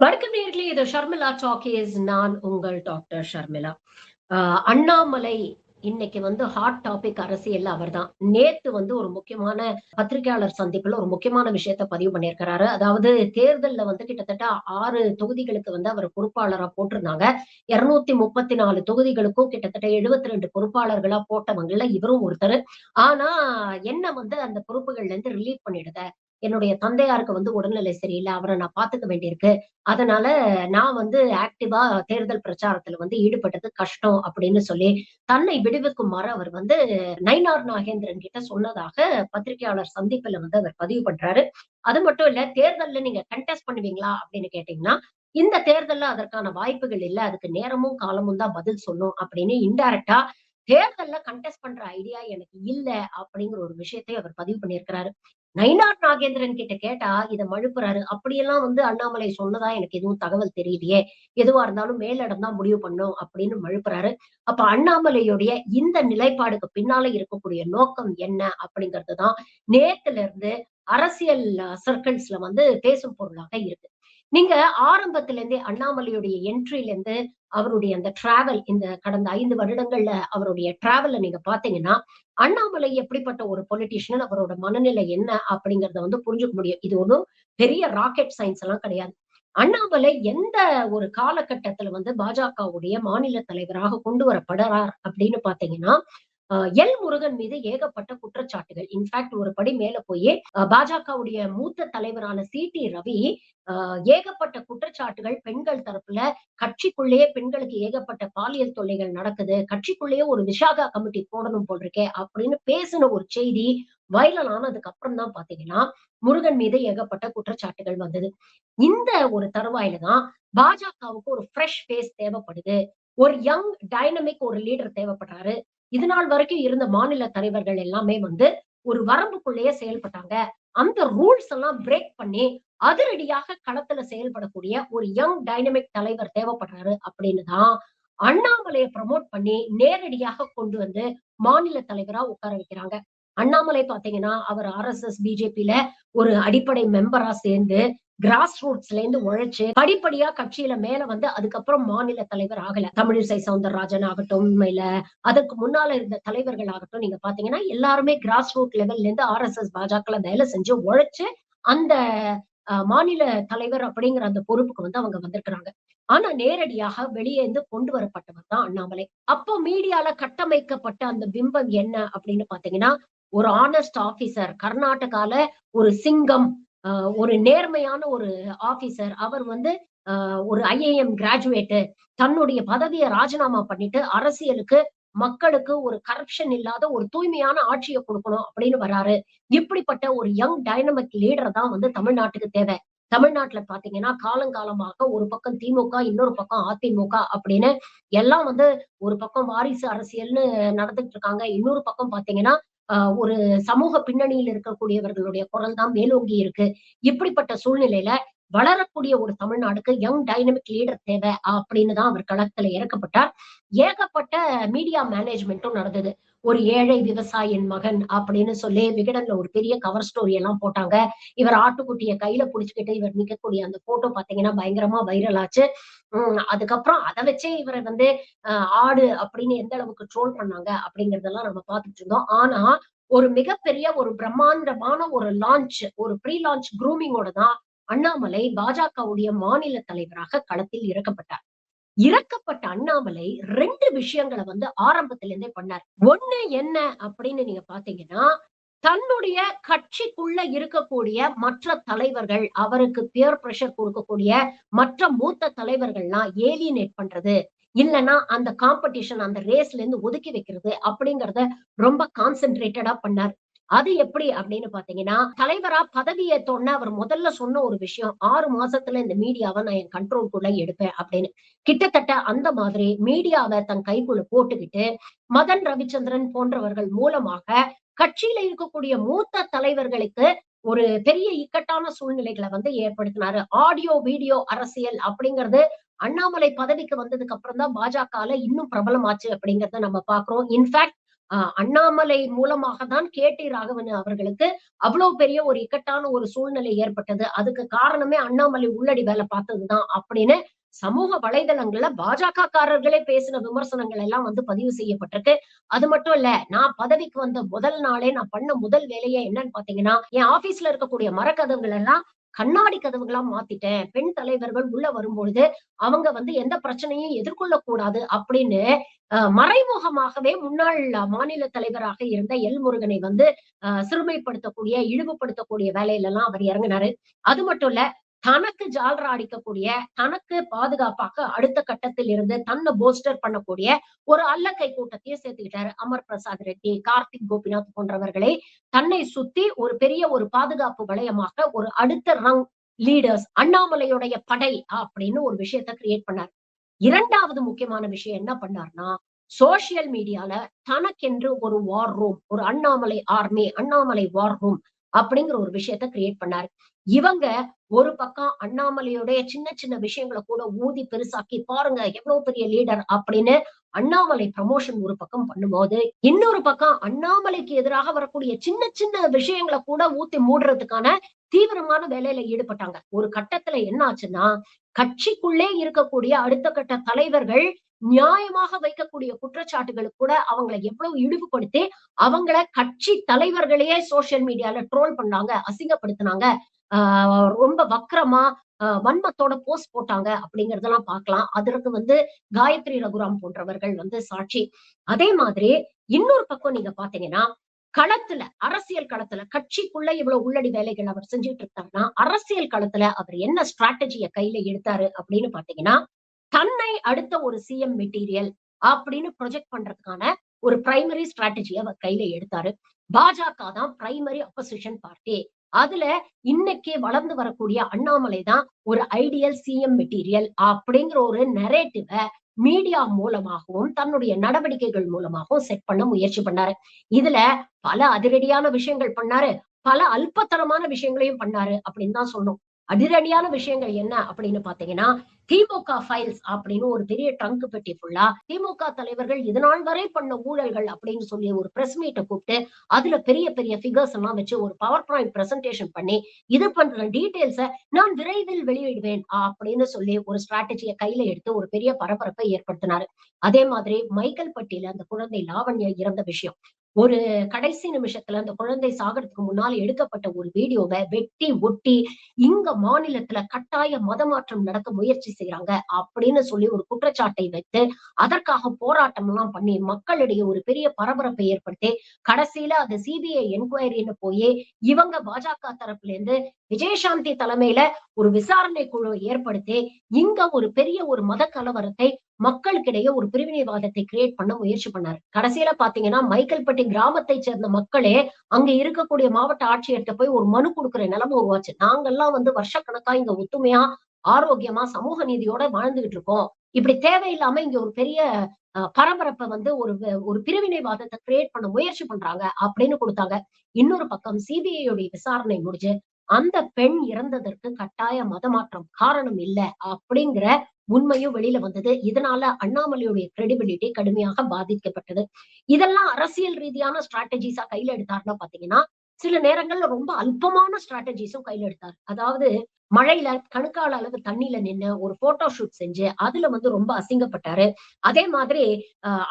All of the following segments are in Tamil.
வணக்கம் நேயர்களே. இது ஷர்மிளா டாக்கீஸ். நான் உங்கள் டாக்டர் ஷர்மிளா. அண்ணாமலை இன்னைக்கு ஹாட் டாபிக் அரசியல்ல அவர்தான். நேத்து ஒரு முக்கியமான பத்திரிகையாளர் சந்திப்புல ஒரு முக்கியமான விஷயத்த பதிவு பண்ணியிருக்கிறாரு. அதாவது தேர்தல்ல கிட்டத்தட்ட 6 தொகுதிகளுக்கு அவர் பொறுப்பாளரா போட்டிருந்தாங்க. 234 தொகுதிகளுக்கும் கிட்டத்தட்ட 72 பொறுப்பாளர்களா போட்டவங்கள்ல இவரும் ஒருத்தரு. ஆனா என்ன அந்த பொறுப்புகள்ல இருந்து ரிலீவ் பண்ணிடுங்க. என்னுடைய தந்தையாருக்கு உடல்நிலை சரியில்ல. அவர நான் பாத்துக்க வேண்டியிருக்கு. அதனால நான் ஆக்டிவா தேர்தல் பிரச்சாரத்துல ஈடுபட்டது கஷ்டம் அப்படின்னு சொல்லி தன்னை விடுவிக்குமாறு அவர் நயினார் நாகேந்திரன் கிட்ட சொன்னதாக பத்திரிகையாளர் சந்திப்புல அவர் பதிவு பண்றாரு. அது மட்டும் இல்ல, தேர்தல்ல நீங்க கண்டெஸ்ட் பண்ணுவீங்களா அப்படின்னு கேட்டீங்கன்னா, இந்த தேர்தல்ல அதற்கான வாய்ப்புகள் இல்ல. அதுக்கு நேரமும் காலமும் தான் பதில் சொல்லும் அப்படின்னு இன்டைரக்டா தேர்தல்ல கண்டெஸ்ட் பண்ற ஐடியா எனக்கு இல்ல அப்படிங்கிற ஒரு விஷயத்தை அவர் பதிவு பண்ணியிருக்கிறாரு. நயினார் நாகேந்திரன் கிட்ட கேட்டா இத மழுப்புறாரு. அப்படியெல்லாம் அண்ணாமலை சொன்னதா எனக்கு எதுவும் தகவல் தெரியலையே. எதுவா இருந்தாலும் மேலிடம் தான் முடிவு பண்ணும் அப்படின்னு மழுப்புறாரு. அப்ப அண்ணாமலையுடைய இந்த நிலைப்பாடுக்கு பின்னால இருக்கக்கூடிய நோக்கம் என்ன அப்படிங்கிறது தான் நேத்துல இருந்து அரசியல் சர்க்கிள்ஸ்ல பேசும் பொருளாக இருக்கு. நீங்க ஆரம்பத்துல இருந்தே அண்ணாமலையுடைய என்ட்ரில இருந்து அவருடைய அந்த டிராவல் இந்த கடந்த 5 வருடங்கள்ல அவருடைய டிராவல நீங்க பாத்தீங்கன்னா, அண்ணாமலை எப்படிப்பட்ட ஒரு பொலிட்டீஷியன், அவரோட மனநிலை என்ன அப்படிங்கிறத புரிஞ்சுக்க முடியும். இது ஒண்ணும் பெரிய ராக்கெட் சயின்ஸ் எல்லாம் கிடையாது. அண்ணாமலை எந்த ஒரு காலகட்டத்துல பாஜகவுடைய மாநில தலைவராக கொண்டு வரப்படுறார் அப்படின்னு பாத்தீங்கன்னா, எல் முருகன் மீது ஏகப்பட்ட குற்றச்சாட்டுகள். இன்ஃபாக்ட் ஒரு படி மேல போய் பாஜகவுடைய மூத்த தலைவரான சி.டி. ரவி ஏகப்பட்ட குற்றச்சாட்டுகள் பெண்கள் தரப்புல, கட்சிக்குள்ளேயே பெண்களுக்கு ஏகப்பட்ட பாலியல் தொல்லைகள் நடக்குது. கட்சிக்குள்ளேயே ஒரு விஷாகா கமிட்டி போடணும் போல் இருக்கே அப்படின்னு பேசின ஒரு செய்தி வைரல் ஆனதுக்கு அப்புறம் தான் பாத்தீங்கன்னா, முருகன் மீது ஏகப்பட்ட குற்றச்சாட்டுகள் வந்தது. இந்த ஒரு தருவாயில தான் பாஜகவுக்கு ஒரு ஃப்ரெஷ் ஃபேஸ் தேவைப்படுது. ஒரு யங் டைனமிக் ஒரு லீடர் தேவைப்படுறாரு. இதுநாள் வரைக்கும் இருந்த மாநில தலைவர்கள் எல்லாமே ஒரு வரம்புக்குள்ளேயே செயல்பட்டாங்க. அந்த ரூல்ஸ் எல்லாம் பிரேக் பண்ணி அதிரடியாக களத்துல செயல்படக்கூடிய ஒரு யங் டைனமிக் தலைவர் தேவைப்படுறாரு அப்படின்னு தான் அண்ணாமலையை ப்ரமோட் பண்ணி நேரடியாக கொண்டு மாநில தலைவரா உட்கார வைக்கிறாங்க. அண்ணாமலை பாத்தீங்கன்னா, அவர் ஆர்எஸ்எஸ் பிஜேபியில ஒரு அடிப்படை மெம்பரா சேர்ந்து கிராஸ் ரூட்ஸ்ல இருந்து உழைச்சு படிப்படியா கட்சியில மேல அதுக்கப்புறம் மாநில தலைவர் ஆகல. தமிழிசை சவுந்தரராஜன் ஆகட்டும், இல்ல அதற்கு முன்னால இருந்த தலைவர்கள் ஆகட்டும், நீங்க பாத்தீங்கன்னா எல்லாருமே கிராஸ் ரூட் லெவல்ல இருந்து ஆர்எஸ்எஸ் பாஜகல வேலை செஞ்சு உழைச்சு அந்த மாநில தலைவர் அப்படிங்கிற அந்த பொறுப்புக்கு அவங்க வந்திருக்கிறாங்க. ஆனா நேரடியாக வெளியே இருந்து கொண்டு வரப்பட்டவர் தான் அண்ணாமலை. அப்போ மீடியால கட்டமைக்கப்பட்ட அந்த பிம்பம் என்ன அப்படின்னு பாத்தீங்கன்னா, ஒரு ஆனஸ்ட் ஆபீசர், கர்நாடகால ஒரு சிங்கம், ஒரு நேர்மையான ஒரு ஆபீசர். அவர் ஒரு ஐஏஎம் கிராஜுவேட். தன்னுடைய பதவியை ராஜினாமா பண்ணிட்டு அரசியலுக்கு மக்களுக்கு ஒரு கரப்ஷன் இல்லாத ஒரு தூய்மையான ஆட்சியை கொடுக்கணும் அப்படின்னு வராரு. இப்படிப்பட்ட ஒரு யங் டைனமிக் லீடர் தான் தமிழ்நாட்டுக்கு தேவை. தமிழ்நாட்டுல பாத்தீங்கன்னா காலங்காலமாக ஒரு பக்கம் திமுக, இன்னொரு பக்கம் அதிமுக அப்படின்னு எல்லாம் ஒரு பக்கம் வாரிசு அரசியல்னு நடந்துட்டு இருக்காங்க. இன்னொரு பக்கம் பாத்தீங்கன்னா ஒரு சமூக பின்னணியில் இருக்கக்கூடியவர்களுடைய குரல் தான் மேலோங்கி இருக்கு. இப்படிப்பட்ட சூழ்நிலையில வளரக்கூடிய ஒரு தமிழ்நாடுக்கு யங் டைனமிக் லீடர் தேவை அப்படின்னு தான் அவர் களத்துல இறக்கப்பட்டார். ஏகப்பட்ட மீடியா மேனேஜ்மெண்ட்டும் நடந்தது. ஒரு ஏழை விவசாயியின் மகன் அப்படின்னு சொல்லி விகடன்ல ஒரு பெரிய கவர் ஸ்டோரி எல்லாம் போட்டாங்க. இவர் ஆட்டுக்குட்டிய கையில புடிச்சுக்கிட்டு இவர் நிக்கக்கூடிய அந்த போட்டோ பாத்தீங்கன்னா பயங்கரமா வைரல் ஆச்சு. அதுக்கப்புறம் அத வச்சே இவரை ஆடு அப்படின்னு எந்த அளவுக்கு ட்ரோல் பண்ணாங்க அப்படிங்கறதெல்லாம் நம்ம பார்த்துட்டு இருந்தோம். ஆனா ஒரு மிகப்பெரிய ஒரு பிரம்மாண்டமான ஒரு லான்ச், ஒரு ப்ரீ லான்ச் க்ரூமிங்கோட தான் அண்ணாமலை பாஜகவுடைய மாநில தலைவராக களத்தில் இறக்கப்பட்டார். இறக்கப்பட்ட அண்ணாமலை 2 விஷயங்கள ஆரம்பத்துல இருந்தே பண்ணார். ஒண்ணு என்ன அப்படின்னு நீங்க பாத்தீங்கன்னா, தன்னுடைய கட்சிக்குள்ள இருக்கக்கூடிய மற்ற தலைவர்கள், அவருக்கு பியர் பிரஷர் குடுக்கக்கூடிய மற்ற மூத்த தலைவர்கள்லாம் ஏலியனேட் பண்றது. இல்லன்னா அந்த காம்படிஷன், அந்த ரேஸ்ல இருந்து ஒதுக்கி வைக்கிறது அப்படிங்கிறத ரொம்ப கான்சன்ட்ரேட்டடா பண்ணார். அது எப்படி அப்படின்னு பாத்தீங்கன்னா, தலைவரா பதவி ஏத்தோன்ன அவர் முதல்ல சொன்ன ஒரு விஷயம், 6 மாசத்துல இந்த மீடியாவ நான் என் கண்ட்ரோல்குள்ள எடுப்பேன் அப்படின்னு. கிட்டத்தட்ட அந்த மாதிரி மீடியாவ தன் கைக்குள்ள போட்டுக்கிட்டு, மதன் ரவிச்சந்திரன் போன்றவர்கள் மூலமாக கட்சியில இருக்கக்கூடிய மூத்த தலைவர்களுக்கு ஒரு பெரிய இக்கட்டான சூழ்நிலைகளை ஏற்படுத்தினாரு. ஆடியோ, வீடியோ அரசியல் அப்படிங்கிறது அண்ணாமலை பதவிக்கு வந்ததுக்கு அப்புறம் தான் பாஜகல இன்னும் பிரபலமாச்சு அப்படிங்கிறத நம்ம பார்க்கிறோம். இன்ஃபாக்ட் அண்ணாமலை மூலமாக தான் KT ராகவன் அவர்களுக்கு அவ்வளவு பெரிய ஒரு இக்கட்டான ஒரு சூழ்நிலை ஏற்பட்டது. அதுக்கு காரணமே அண்ணாமலை உள்ளடி வேலை பார்த்ததுதான் அப்படின்னு சமூக வலைதளங்கள்ல பாஜகக்காரர்களே பேசின விமர்சனங்கள் எல்லாம் வந்து பதிவு செய்யப்பட்டிருக்கு. அது மட்டும் இல்ல, நான் பதவிக்கு வந்த முதல் நாளே நான் பண்ண முதல் வேலையே என்னன்னு பாத்தீங்கன்னா, என் ஆபீஸ்ல இருக்கக்கூடிய மரக்கதவுகள் எல்லாம் கண்ணாடி கதவுகளா மாத்திட்டேன். பெண் தலைவர்கள் உள்ள வரும்பொழுது அவங்க வந்து எந்த பிரச்சனையும் எதிர்கொள்ளக் கூடாது அப்படின்னு மறைமுகமாகவே முன்னாள் மாநில தலைவராக இருந்த எல் முருகனை வந்து சிறுமைப்படுத்தக்கூடிய, இழிவுபடுத்தக்கூடிய வேலையில எல்லாம் அவர் இறங்கினாரு. அது மட்டும் இல்ல, தனக்கு ஜால்ரா அடிக்கக்கூடிய, தனக்கு பாதுகாப்பாக அடுத்த கட்டத்தில் இருந்து தன்னை போஸ்டர் பண்ணக்கூடிய ஒரு அல்லக்கை கூட்டத்தையே சேர்த்துக்கிட்டாரு. அமர் பிரசாத் ரெட்டி, கார்த்திக் கோபிநாத் போன்றவர்களை தன்னை சுத்தி ஒரு பெரிய ஒரு பாதுகாப்பு வளையமாக ஒரு அடுத்த ரங் லீடர்ஸ் அண்ணாமலையுடைய படை அப்படின்னு ஒரு விஷயத்த கிரியேட் பண்ணார். இரண்டாவது முக்கியமான விஷயம் என்ன பண்ணார்னா, சோசியல் மீடியால தனக்கென்று ஒரு வார் ரூம், ஒரு அண்ணாமலை ஆர்மி, அண்ணாமலை வார் ரூம் அப்படிங்கிற ஒரு விஷயத்த கிரியேட் பண்ணாரு. இவங்க ஒரு பக்கம் அண்ணாமலையுடைய சின்ன சின்ன விஷயங்களை கூட ஊதி பெருசாக்கி பாருங்க எவ்வளவு பெரிய லீடர் அப்படின்னு அண்ணாமலை ப்ரமோஷன் ஒரு பக்கம் பண்ணும்போது, இன்னொரு பக்கம் அண்ணாமலைக்கு எதிராக வரக்கூடிய சின்ன சின்ன விஷயங்களை கூட ஊத்தி மூடுறதுக்கான தீவிரமான வேலையில ஈடுபட்டாங்க. ஒரு கட்டத்துல என்ன ஆச்சுன்னா, கட்சிக்குள்ளே இருக்கக்கூடிய அடுத்த கட்ட தலைவர்கள் நியாயமாக வைக்கக்கூடிய குற்றச்சாட்டுகளுக்கு கூட அவங்களை எவ்வளவு இழிவுபடுத்தி அவங்கள கட்சி தலைவர்களையே சோசியல் மீடியால ட்ரோல் பண்ணாங்க, அசிங்கப்படுத்தினாங்க, ரொம்ப வக்கரமா வன்மத்தோட போஸ்ட் போட்டாங்க அப்படிங்கறதெல்லாம் பார்க்கலாம். அதற்கு வந்து காயத்ரி ரகுராம் போன்றவர்கள் வந்து சாட்சி. அதே மாதிரி இன்னொரு பக்கம் நீங்க பாத்தீங்கன்னா, களத்துல, அரசியல் களத்துல கட்சிக்குள்ள இவ்வளவு உள்ளடி வேலைகள் அவர் செஞ்சுட்டு இருக்காருன்னா, அரசியல் களத்துல அவர் என்ன ஸ்ட்ராட்டஜிய கையில எடுத்தாரு அப்படின்னு பாத்தீங்கன்னா, தன்னை அடுத்த ஒரு சிஎம் மெட்டீரியல் அப்படின்னு ப்ரொஜெக்ட் பண்றதுக்கான ஒரு பிரைமரி ஸ்ட்ராட்டஜிய அவர் கையில எடுத்தாரு. பாஜக தான் பிரைமரி அப்போசிஷன் பார்ட்டி. அதுல இன்னைக்கு வளர்ந்து வரக்கூடிய அண்ணாமலை தான் ஒரு ஐடியல் சிஎம் மெட்டீரியல் அப்படிங்கிற ஒரு நரேட்டிவ மீடியா மூலமாகவும் தன்னுடைய நடவடிக்கைகள் மூலமாகவும் செட் பண்ண முயற்சி பண்ணாரு. இதுல பல அதிரடியான விஷயங்கள் பண்ணாரு, பல அல்பத்தனமான விஷயங்களையும் பண்ணாரு அப்படின்னு தான் சொன்னோம். அதிரடியான விஷயங்கள் என்ன அப்படின்னு பாத்தீங்கன்னா, திமுக ஃபைல்ஸ் அப்படின்னு ஒரு பெரிய ட்ரங்க் பெட்டி ஃபுல்லா திமுக தலைவர்கள் இதுநாள் வரை பண்ண ஊழல்கள் அப்படின்னு சொல்லி ஒரு பிரஸ் மீட்டை கூப்பிட்டு அதுல பெரிய பெரிய ஃபிகர்ஸ் எல்லாம் வச்சு ஒரு பவர் பாயிண்ட் பிரசன்டேஷன் பண்ணி இது பண்ற டீடைல்ஸ நான் விரைவில் வெளியிடுவேன் அப்படின்னு சொல்லி ஒரு ஸ்ட்ராட்டஜியை கையில எடுத்து ஒரு பெரிய பரபரப்பை ஏற்படுத்தினாரு. அதே மாதிரி மைக்கேல் பட்டியில அந்த குழந்தை லாவண்யா இறந்த விஷயம், ஒரு கடைசி நிமிஷத்துல அந்த குழந்தை சாகிறதுக்கு முன்னால எடுக்கப்பட்ட ஒரு வீடியோவை வெட்டி ஒட்டி இங்க மாநிலத்துல கட்டாய மதமாற்றம் நடக்க முயற்சி செய்யறாங்க அப்படின்னு சொல்லி ஒரு குற்றச்சாட்டை வைத்து அதற்காக போராட்டம் எல்லாம் பண்ணி மக்களிடையே ஒரு பெரிய பரபரப்பை ஏற்படுத்தி கடைசியில அது சிபிஐ என்கொயரின்னு போய் இவங்க பாஜக தரப்புல இருந்து விஜயசாந்தி தலைமையில ஒரு விசாரணை குழு ஏற்படுத்தி இங்க ஒரு பெரிய ஒரு மத கலவரத்தை மக்களுக்கிடையே ஒரு பிரிவினைவாதத்தை கிரியேட் பண்ண முயற்சி பண்ணாரு. கடைசியில பாத்தீங்கன்னா மைக்கேல்பட்டி கிராமத்தை சேர்ந்த மக்களே அங்க இருக்கக்கூடிய மாவட்ட ஆட்சியர்கிட்ட போய் ஒரு மனு கொடுக்கிற நிலைமை உருவாச்சு. நாங்கெல்லாம் வந்து வருஷக்கணக்கா இங்க ஒத்துமையா, ஆரோக்கியமா, சமூக நீதியோட வாழ்ந்துகிட்டு இருக்கோம். இப்படி தேவையில்லாம இங்க ஒரு பெரிய பரபரப்பை வந்து ஒரு பிரிவினைவாதத்தை கிரியேட் பண்ண முயற்சி பண்றாங்க அப்படின்னு கொடுத்தாங்க. இன்னொரு பக்கம் சிபிஐ உடைய விசாரணை முடிஞ்சு அந்த பெண் இறந்ததற்கு கட்டாய மதமாற்றம் காரணம் இல்ல அப்படிங்கிற உண்மையும் வெளியில வந்தது. இதனால அண்ணாமலையுடைய கிரெடிபிலிட்டி கடுமையாக பாதிக்கப்பட்டது. இதெல்லாம் அரசியல் ரீதியான ஸ்ட்ராட்டஜிஸா கையில எடுத்தாருன்னா பாத்தீங்கன்னா, சில நேரங்கள்ல ரொம்ப அல்பமான ஸ்ட்ராட்டஜிஸும் கையில எடுத்தாரு. அதாவது மழையில கணுக்கால் அளவு தண்ணியில நின்னு ஒரு போட்டோ ஷூட் செஞ்சு அதுல வந்து ரொம்ப அசிங்கப்பட்டாரு. அதே மாதிரி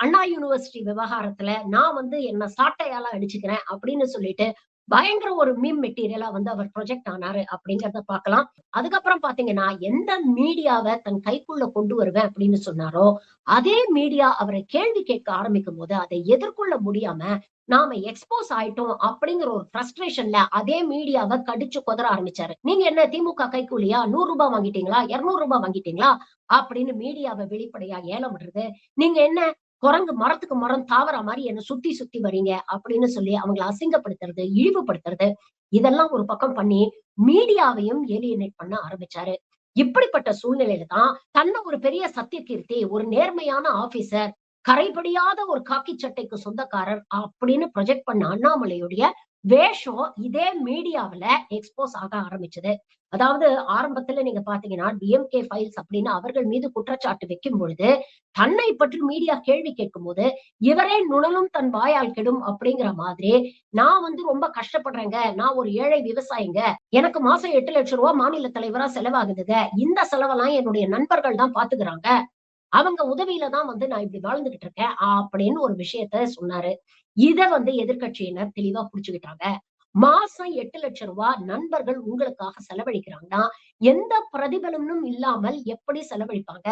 அண்ணா யூனிவர்சிட்டி விவகாரத்துல நான் வந்து என்ன சாட்டையால அடிச்சுக்கிறேன் அப்படின்னு சொல்லிட்டு பயங்கர ஒரு மீம் மெட்டீரியலா வந்து அவர் ப்ரொஜெக்ட் ஆனாரு அப்படிங்கறத பார்க்கலாம். அதுக்கப்புறம் பாத்தீங்கன்னா, எந்த மீடியாவை தன் கைக்குள்ள கொண்டு வருவேன் அப்படின்னு சொன்னாரோ அதே மீடியா அவரை கேள்வி கேட்க ஆரம்பிக்கும் போது அதை எதிர்கொள்ள முடியாம நாம எக்ஸ்போஸ் ஆயிட்டோம் அப்படிங்கிற ஒரு ஃப்ரஸ்ட்ரேஷன்ல அதே மீடியாவை கடிச்சு கொதற ஆரம்பிச்சாரு. நீங்க என்ன திமுக கைக்கூலியா, 100 ரூபாய் வாங்கிட்டீங்களா, 200 ரூபாய் வாங்கிட்டீங்களா அப்படின்னு மீடியாவை வெளிப்படையா ஏலம் விடுறது. நீங்க என்ன குரங்கு மரத்துக்கு மரம் தாவற மாதிரி என்ன சுத்தி சுத்தி வரீங்க அப்படின்னு சொல்லி அவங்களை அசிங்கப்படுத்துறது, இழிவுபடுத்துறது, இதெல்லாம் ஒரு பக்கம் பண்ணி மீடியாவையும் ஏலியனேட் பண்ண ஆரம்பிச்சாரு. இப்படிப்பட்ட சூழ்நிலையில தான் தன்னை ஒரு பெரிய சத்தியகீர்த்தி, ஒரு நேர்மையான ஆபீசர், கரைபடியாத ஒரு காக்கி சட்டைக்கு சொந்தக்காரர் அப்படின்னு ப்ரொஜெக்ட் பண்ண அண்ணாமலையுடைய வேஷம் இதே மீடியாவுல எக்ஸ்போஸ் ஆக ஆரம்பிச்சது. அதாவது ஆரம்பத்துல நீங்க பாத்தீங்கன்னா, டிஎம்கே ஃபைல்ஸ் அப்படின்னு அவர்கள் மீது குற்றச்சாட்டு வைக்கும் பொழுது, தன்னை பற்றி மீடியா கேள்வி கேட்கும்போது, "இவரே நுணலும் தன் வாயால் கெடும்" அப்படிங்கிற மாதிரி, "நான் வந்து ரொம்ப கஷ்டப்படுறேங்க. நான் ஒரு ஏழை விவசாயிங்க. எனக்கு மாசம் 8,00,000 மாநில தலைவரா செலவாகுதுங்க. இந்த செலவெல்லாம் என்னுடைய நண்பர்கள் தான் பாத்துக்கிறாங்க. அவங்க உதவியில தான் வந்து நான் இப்படி வாழ்ந்துகிட்டு இருக்கேன்" அப்படின்னு ஒரு விஷயத்த சொன்னாரு. இத வந்து எதிர்க்கட்சியினர் தெளிவா புடிச்சுக்கிட்டாங்க. மாசம் 8,00,000 நண்பர்கள் உங்களுக்காக செலவழிக்கிறாங்கன்னா, எந்த பிரதிபலனும் இல்லாமல் எப்படி செலவழிப்பாங்க?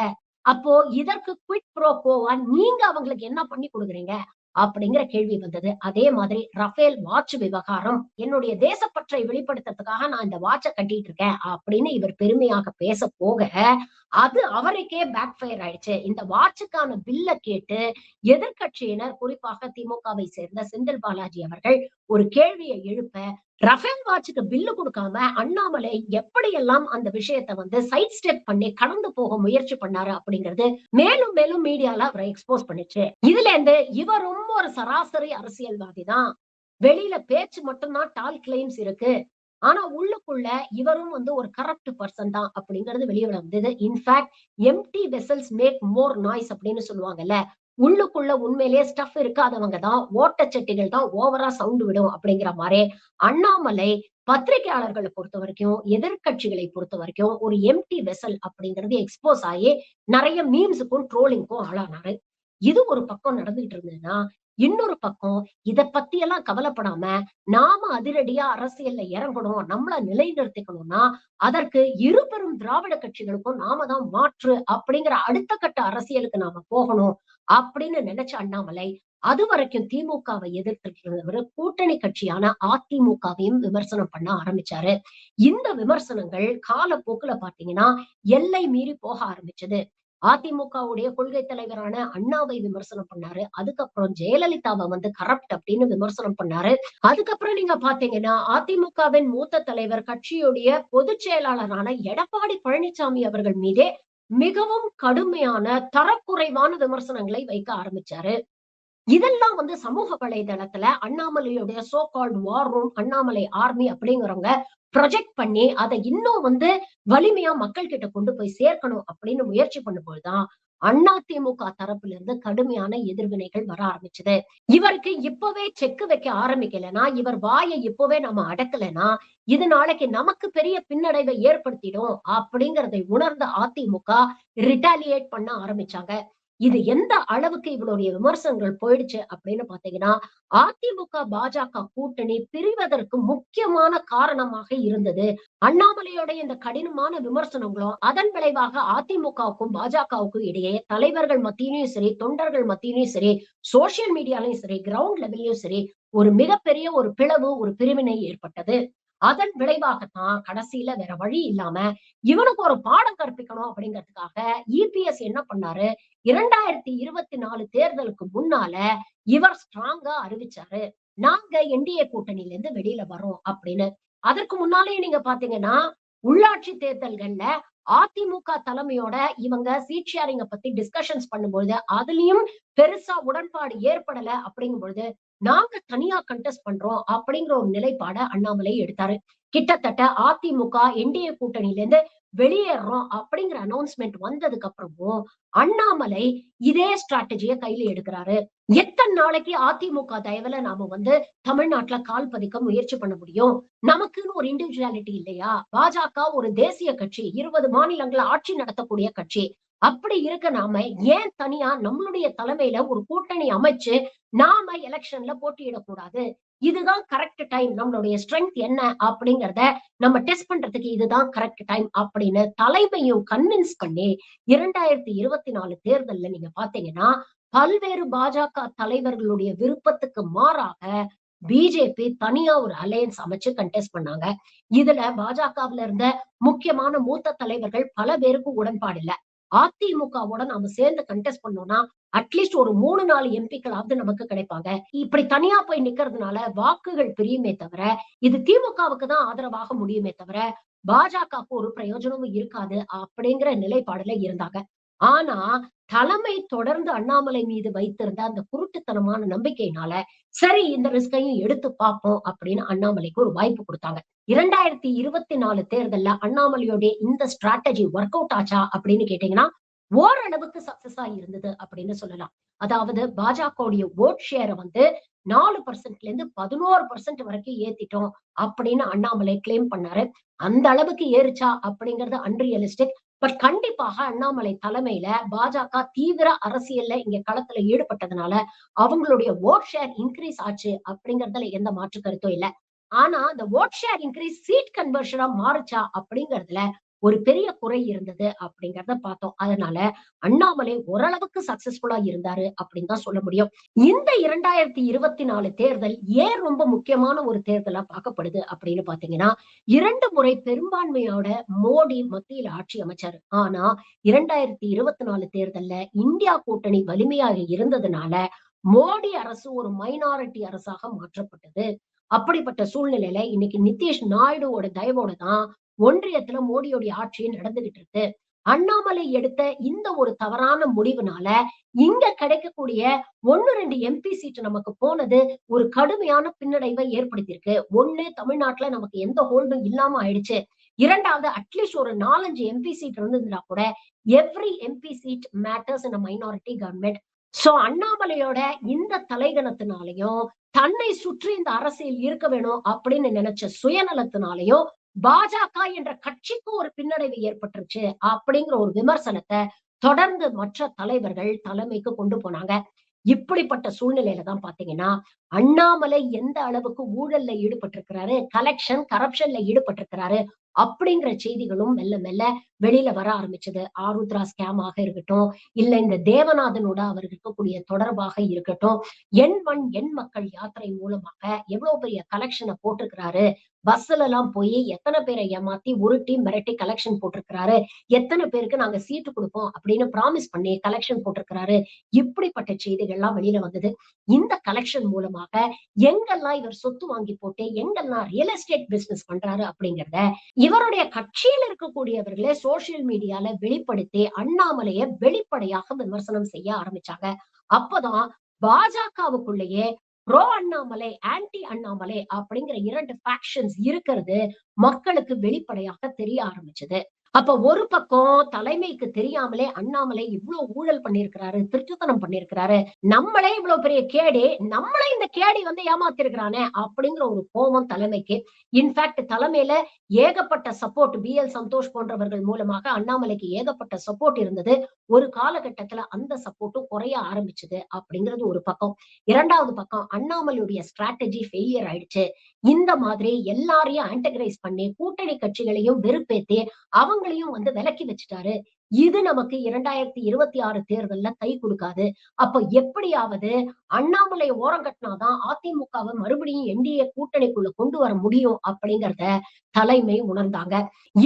அப்போ இதற்கு குயிட் ப்ரோ கோவா நீங்க அவங்களுக்கு என்ன பண்ணி குடுக்குறீங்க? அப்படிங்கிற கேள்வி வந்தது. அதே மாதிரி ரஃபேல் வாட்ச் விவகாரம், என்னுடைய தேசப்பற்றை வெளிப்படுத்துறதுக்காக நான் இந்த வாட்ச கட்டிட்டு இருக்கேன் அப்படின்னு இவர் பெருமையாக பேச போக, அது அவருக்கே பேக் ஃபயர் ஆயிடுச்சு. இந்த வாட்சுக்கான பில்ல கேட்டு எதிர்க்கட்சியினர் குறிப்பாக திமுகவை சேர்ந்த செந்தில் பாலாஜி அவர்கள் ஒரு கேள்வியை எழுப்ப, ரஃபேல் வாட்சுக்கு பில்லு குடுக்காம அண்ணாமலை எப்படியெல்லாம் அந்த விஷயத்த வந்து சைட் ஸ்டெப் பண்ணி கடந்து போக முயற்சி பண்ணாரு அப்படிங்கிறது மேலும் மேலும் மீடியால அவரை எக்ஸ்போஸ் பண்ணுச்சு. இதுல இருந்து இவரும் ஒரு சராசரி அரசியல்வாதி தான். வெளியில பேச்சு மட்டும் தான் டால் கிளைம்ஸ் இருக்கு. ஆனா உள்ளுக்குள்ள இவரும் வந்து ஒரு கரப்ட் பெர்சன் தான் அப்படிங்கிறது வெளிய வந்தது. In fact empty vessels make more noise அப்படின்னு சொல்லுவாங்கல்ல. உள்ளுக்குள்ள உண்மையிலேயே ஸ்டஃப் இருக்காதவங்க தான், ஓட்டச்சட்டிகள் தான் ஓவரா சவுண்ட் விடும் அப்படிங்கிற மாரி, அண்ணாமலை பத்திரிகையாளர்கள பொறுத்தவரைக்கும், எதிர்க்கட்சிகளை பொறுத்தவரைக்கும் ஒரு எம்ப்டி வெசல் அப்படிங்கிறது எக்ஸ்போஸ் ஆயி நெறைய மீம்ஸுக்கும், ட்ரோலிங்க்கும் ஆளானாரு. இது ஒரு பக்கம் நடந்துட்டு இருந்ததுன்னா, இன்னொரு பக்கம் இத பத்தி எல்லாம் கவலைப்படாம, நாம அதிரடியா அரசியல்ல இறங்கணும், நம்மள நிலைநிறுத்திக்கணும்னா, அதற்கு இரு பெரும் திராவிட கட்சிகளுக்கும் நாம தான் மாற்று அப்படிங்கிற அடுத்த கட்ட அரசியலுக்கு நாம போகணும் அப்படின்னு நினைச்ச அண்ணாமலை, அதுவரைக்கும் திமுகவை எதிர்த்துட்டு இருந்தவரு கூட்டணி கட்சியான அதிமுகவையும் விமர்சனம் பண்ண ஆரம்பிச்சாரு. இந்த விமர்சனங்கள் காலப்போக்குல பார்த்தீங்கன்னா, எல்லை மீறி போக ஆரம்பிச்சது. அதிமுகவுடைய கொள்கை தலைவரான அண்ணாவை விமர்சனம் பண்ணாரு. அதுக்கப்புறம் ஜெயலலிதாவ வந்து கரப்ட் அப்படின்னு விமர்சனம் பண்ணாரு. அதுக்கப்புறம் நீங்க பார்த்தீங்கன்னா, அதிமுகவின் மூத்த தலைவர், கட்சியுடைய பொதுச் செயலாளரான எடப்பாடி பழனிசாமி அவர்கள் மீதே மிகவும் கடுமையான, தரக்குறைவான விமர்சனங்களை வைக்க ஆரம்பிச்சாரு. இதெல்லாம் வந்து சமூக வலைதளத்துல அண்ணாமலையுடைய so called war room, Annamalai army அப்படிங்கிறவங்க ப்ரொஜெக்ட் பண்ணி அத இன்னும் வந்து வலிமையா மக்கள் கிட்ட கொண்டு போய் சேர்க்கணும் அப்படின்னு முயற்சி பண்ணும்போதுதான் அதிமுக தரப்புல இருந்து கடுமையான எதிர்வினைகள் வர ஆரம்பிச்சது. இவருக்கு இப்பவே செக் வைக்க ஆரம்பிக்கலைன்னா, இவர் வாயை இப்பவே நம்ம அடக்கலைன்னா, இது நாளைக்கு நமக்கு பெரிய பின்னடைவை ஏற்படுத்திடும் அப்படிங்கிறதை உணர்ந்த அதிமுக ரிட்டாலியேட் பண்ண ஆரம்பிச்சாங்க. இது எந்த அளவுக்கு இவருடைய விமர்சனங்கள் போயிடுச்சு அப்படின்னு பாத்தீங்கன்னா, அதிமுக, பாஜக கூட்டணி பிரிவதற்கு முக்கியமான காரணமாக இருந்தது. அண்ணாமலையோட இந்த கடினமான விமர்சனங்களும், அதன் விளைவாக அதிமுகவுக்கும், பாஜகவுக்கும் இடையே தலைவர்கள் மத்தியிலயும் சரி, தொண்டர்கள் மத்தியிலயும் சரி, சோசியல் மீடியாலயும் சரி, கிரவுண்ட் லெவல்லயும் சரி, ஒரு மிகப்பெரிய ஒரு பிளவு, ஒரு பிரிவினை ஏற்பட்டது. அதன் விளைவாகத்தான் கடைசியில வேற வழி இல்லாம இவனுக்கு ஒரு பாடம் கற்பிக்கணும் அப்படிங்கிறதுக்காக இபிஎஸ் என்ன பண்ணாரு, 2024 தேர்தலுக்கு முன்னால இவர் ஸ்ட்ராங்கா அறிவிச்சாரு. நாங்க என்டிஏ கூட்டணியில இருந்து வெளியில வரோம் அப்படின்னு. அதற்கு முன்னாலேயே நீங்க பாத்தீங்கன்னா, உள்ளாட்சி தேர்தல்கள்ல அதிமுக தலைமையோட இவங்க சீட் ஷேரிங்க பத்தி டிஸ்கஷன்ஸ் பண்ணும்பொழுது, அதுலயும் பெருசா உடன்பாடு ஏற்படல அப்படிங்கும் பொழுது, நாங்க தனியா கண்டெஸ்ட் பண்றோம் அப்படிங்கிற ஒரு நிலைப்பாட அண்ணாமலை எடுத்தாரு. கிட்டத்தட்ட அதிமுக என்டிஏ கூட்டணியில இருந்து வெளியேறுறோம் அப்படிங்கிற அனௌன்ஸ்மென்ட் வந்ததுக்கு அப்புறமும் அண்ணாமலை இதே ஸ்ட்ராட்டஜிய கையில எடுக்கிறாரு. எத்தன நாளைக்கு அதிமுக தயவுல நாம வந்து தமிழ்நாட்டுல கால் பதிக்க முயற்சி பண்ண முடியும்? நமக்குன்னு ஒரு இண்டிவிஜுவாலிட்டி இல்லையா? பாஜக ஒரு தேசிய கட்சி. 20 மாநிலங்கள ஆட்சி நடத்தக்கூடிய கட்சி. அப்படி இருக்க நாம ஏன் தனியா நம்மளுடைய தலைமையில ஒரு கூட்டணி அமைச்சு நாம எலெக்ஷன்ல போட்டியிடக்கூடாது? இதுதான் கரெக்ட் டைம். நம்மளுடைய ஸ்ட்ரென்த் என்ன அப்படிங்கிறத நம்ம டெஸ்ட் பண்றதுக்கு இதுதான் கரெக்ட் டைம் அப்படின்னு தலைமையும் கன்வின்ஸ் பண்ணி 2024 தேர்தல்ல நீங்க பாத்தீங்கன்னா, பல்வேறு பாஜக தலைவர்களுடைய விருப்பத்துக்கு மாறாக பிஜேபி தனியா ஒரு அலையன்ஸ் அமைச்சு கண்டெஸ்ட் பண்ணாங்க. இதுல பாஜகவுல இருந்த முக்கியமான மூத்த தலைவர்கள் பல பேருக்கு உடன்பாடு இல்ல. அதிமுகவோட நாம சேர்ந்து கண்டெஸ்ட் பண்ணோம்னா, அட்லீஸ்ட் ஒரு 3, 4 எம்பிக்களாவது நமக்கு கிடைப்பாங்க. இப்படி தனியா போய் நிக்கிறதுனால வாக்குகள் பிரியுமே தவிர, இது திமுகவுக்கு தான் ஆதரவாக முடியுமே தவிர, பாஜகவுக்கு ஒரு பிரயோஜனமும் இருக்காது அப்படிங்கிற நிலைப்பாடுல இருந்தாங்க. ஆனா தலைமை தொடர்ந்து அண்ணாமலை மீது வைத்திருந்த அந்த குருட்டுத்தனமான நம்பிக்கையினால, சரி இந்த ரிஸ்கையும் எடுத்து பார்ப்போம் அப்படின்னு அண்ணாமலைக்கு ஒரு வாய்ப்பு குடுத்தாங்க. 2024 தேர்தல்ல அண்ணாமலையோட இந்த ஸ்ட்ராட்டஜி வொர்க் அவுட் ஆச்சா அப்படின்னு கேட்டீங்கன்னா, ஓரளவுக்கு சக்சஸா இருந்தது அப்படின்னு சொல்லலாம். அதாவது பாஜகவுடைய வோட் ஷேர வந்து 4%ல இருந்து 11% வரைக்கும் ஏத்திட்டோம் அப்படின்னு அண்ணாமலை கிளைம் பண்ணாரு. அந்த அளவுக்கு ஏறுச்சா அப்படிங்கிறது அன்ரியலிஸ்டிக். பட் கண்டிப்பாக அண்ணாமலை தலைமையில பாஜக தீவிர அரசியல்ல இங்க களத்துல ஈடுபட்டதுனால அவங்களுடைய வோட் ஷேர் இன்கிரீஸ் ஆச்சு அப்படிங்கறதுல எந்த மாற்று கருத்தும் இல்ல. ஆனா இந்த வோட் ஷேர் இன்கிரீஸ் சீட் கன்வர்ஷனா மாறுச்சா அப்படிங்கறதுல ஒரு பெரிய குறை இருந்தது அப்படிங்கறத பார்த்தோம். அதனால அண்ணாமலை ஓரளவுக்கு சக்சஸ்ஃபுல்லா இருந்தாரு அப்படின்னு தான் சொல்ல முடியும். இந்த 2024 தேர்தல் ஏன் ரொம்ப முக்கியமான ஒரு தேர்தலா பார்க்கப்படுது அப்படின்னு பாத்தீங்கன்னா, 2 முறை பெரும்பான்மையோட மோடி மத்தியில ஆட்சி அமைச்சாரு. ஆனா 2024 தேர்தல்ல இந்தியா கூட்டணி வலிமையாக இருந்ததுனால மோடி அரசு ஒரு மைனாரிட்டி அரசாக மாற்றப்பட்டது. அப்படிப்பட்ட சூழ்நிலையில இன்னைக்கு நிதிஷ் நாயுடுவோட தயவோட தான் ஒன்றியத்துல மோடியோட ஆட்சி நடந்துகிட்டு இருக்கு. அண்ணாமலை எடுத்த இந்த ஒரு தவறான முடிவுனால இங்க கிடைக்கக்கூடிய 1, 2 எம்பி சீட் நமக்கு போனது ஒரு கடுமையான பின்னடைவை ஏற்படுத்தியிருக்கு. ஒண்ணு தமிழ்நாட்டுல நமக்கு எந்த ஹோல்டும் இல்லாம ஆயிடுச்சு. 2வது அட்லீஸ்ட் ஒரு 4, 5 எம்பி சீட் இருந்திருந்தா கூட every MP seat matters in a minority government. So அண்ணாமலையோட இந்த தலைகணத்தினாலையும் தன்னை சுற்றி இந்த அரசியல் இருக்க வேணும் அப்படின்னு நினைச்ச சுயநலத்தினாலையும் பாஜக என்ற கட்சிக்கு ஒரு பின்னடைவு ஏற்பட்டுருச்சு அப்படிங்கிற ஒரு விமர்சனத்தை தொடர்ந்து மற்ற தலைவர்கள் தலைமைக்கு கொண்டு போனாங்க. இப்படிப்பட்ட சூழ்நிலையில தான் பாத்தீங்கன்னா, அண்ணாமலை எந்த அளவுக்கு ஊழல்ல ஈடுபட்டிருக்கிறாரு, கலெக்ஷன், கரப்ஷன்ல ஈடுபட்டிருக்கிறாரு அப்படிங்கிற செய்திகளும் மெல்ல மெல்ல வெளியில வர ஆரம்பிச்சது. ஆருத்ரா ஸ்கேம் ஆக இருக்கட்டும், இல்ல இந்த தேவநாதனோட அவர் இருக்கக்கூடிய தொடர்பாக இருக்கட்டும், எண் மண் எண் மக்கள் யாத்திரை மூலமாக எவ்வளவு பெரிய கலெக்ஷனை போட்டிருக்கிறாரு. பஸ்ல எல்லாம் போய் எத்தனை பேரை ஏமாத்தி உருட்டி மிரட்டி கலெக்ஷன் போட்டிருக்கிறாரு. எத்தனை பேருக்கு நாங்க சீட்டு கொடுப்போம் அப்படின்னு ப்ராமிஸ் பண்ணி கலெக்ஷன் போட்டிருக்கிறாரு. இப்படிப்பட்ட செய்திகள்லாம் வெளியில வந்தது. இந்த கலெக்ஷன் மூலமாக எங்கெல்லாம் இவர் சொத்து வாங்கி போட்டு எங்கெல்லாம் ரியல் எஸ்டேட் பிசினஸ் பண்றாரு அப்படிங்கிறத இவருடைய கட்சியில் இருக்கக்கூடியவர்களே சோசியல் மீடியால வெளிப்படுத்தி அண்ணாமலைய வெளிப்படையாக விமர்சனம் செய்ய ஆரம்பிச்சாங்க. அப்பதான் பாஜகவுக்குள்ளேயே ப்ரோ அண்ணாமலை, ஆன்டி அண்ணாமலை அப்படிங்கிற 2 ஃபேக்ஷன்ஸ் இருக்கிறது மக்களுக்கு வெளிப்படையாக தெரிய ஆரம்பிச்சது. அப்ப ஒரு பக்கம் தலைமைக்கு தெரியாமலே அண்ணாமலை இவ்வளவு ஊழல் பண்ணியிருக்கிறாரு, திருட்டுத்தனம் பண்ணியிருக்கிறாரு. நம்மளே இவ்வளவு பெரிய கேடி, நம்மளே இந்த கேடி வந்து ஏமாத்திருக்கிறானே அப்படிங்கிற ஒரு கோபம் தலைமைக்கு. இன்ஃபேக்ட் தலைமையில ஏகப்பட்ட சப்போர்ட் பி.எல். சந்தோஷ் போன்றவர்கள் மூலமாக அண்ணாமலைக்கு ஏகப்பட்ட சப்போர்ட் இருந்தது. ஒரு காலகட்டத்துல அந்த சப்போர்ட்டும் குறைய ஆரம்பிச்சது அப்படிங்கிறது ஒரு பக்கம். 2வது பக்கம் அண்ணாமலையுடைய ஸ்ட்ராட்டஜி ஃபெயிலியர் ஆயிடுச்சு. இந்த மாதிரி எல்லாரையும் ஆன்டகரைஸ் பண்ணி கூட்டணி கட்சிகளையும் வெறுப்பேத்தி அவங்களையும் வந்து விலக்கி வச்சுட்டாரு. இது நமக்கு 2026 தேர்தல்ல கை கொடுக்காது. அப்ப எப்படியாவது அண்ணாமலை ஓரங்கட்டினாதான் அதிமுகவை மறுபடியும் என்டிஏ கூட்டணிக்குள்ள கொண்டு வர முடியும் அப்படிங்கறத தலைமை உணர்ந்தாங்க.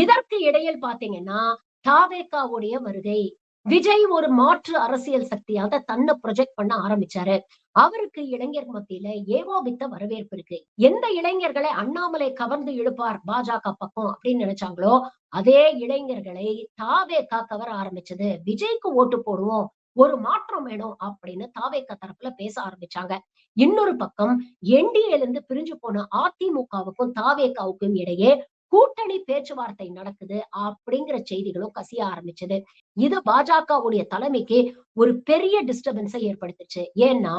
இதற்கு இடையில் பாத்தீங்கன்னா தாவேகாவுடைய வருகை. விஜய் ஒரு மாற்று அரசியல் சக்தியாக தன்னை ப்ரொஜெக்ட் பண்ண ஆரம்பிச்சாரு. அவருக்கு இளைஞர் மத்தியில ஏகோபித்த வரவேற்பு இருக்கு. எந்த இளைஞர்களை அண்ணாமலை கவர்ந்து இழுப்பார் பாஜக பக்கம் அப்படின்னு நினைச்சாங்களோ அதே இளைஞர்களை தாவேகா கவர ஆரம்பிச்சது. விஜய்க்கு ஓட்டு போடுவோம், ஒரு மாற்றம் வேணும் அப்படின்னு தாவேகா தரப்புல பேச ஆரம்பிச்சாங்க. இன்னொரு பக்கம் என்டிஏல இருந்து பிரிஞ்சு போன அதிமுகவுக்கும் தாவேகாவுக்கும் இடையே கூட்டணி பேச்சுவார்த்தை நடக்குது அப்படிங்கிற செய்திகளும் கசிய ஆரம்பிச்சது. இது பாஜகவுடைய தலைமைக்கு ஒரு பெரிய டிஸ்டர்பன்ஸை ஏற்படுத்துச்சு. ஏன்னா